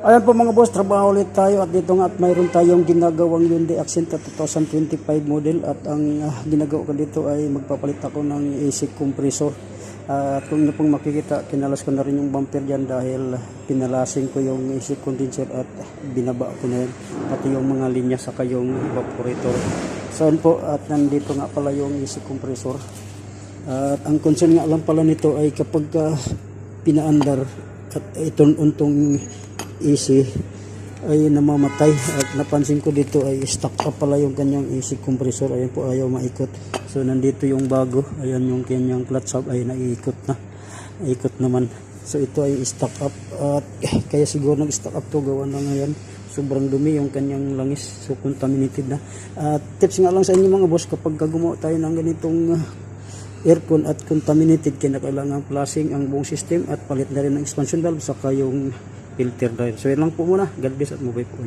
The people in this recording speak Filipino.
Ayan po mga boss, trabaho ulit tayo at dito nga at mayroon tayong ginagawang Hyundai Accenta 2025 model at ang ginagawa ko dito ay magpapalit ako ng AC compressor. At kung nyo pong makikita, kinalas ko na rin yung bumper dyan dahil pinalasing ko yung AC condenser at binaba ko na yun. Pati yung mga linya saka yung evaporator. So yun po, at nandito nga pala yung AC compressor. At ang concern nga lang pala nito ay kapag pinaandar at itong AC ay namamatay at napansin ko dito ay stuck up pala yung kanyang AC compressor. Ayan po, ayaw maikot. So nandito yung bago, ayan yung kanyang clutch hub ay naiikot na, ikot naman. So ito ay stuck up at kaya siguro nag stuck up to, gawa na ngayon sobrang dumi yung kanyang langis, so contaminated na. At tips nga lang sa inyo mga boss, kapag gumawa tayo ng ganitong aircon at contaminated, kailangan flushing ang buong system at palit na rin ng expansion valve saka yung filter drive. So yun lang po muna. God bless at mabay po.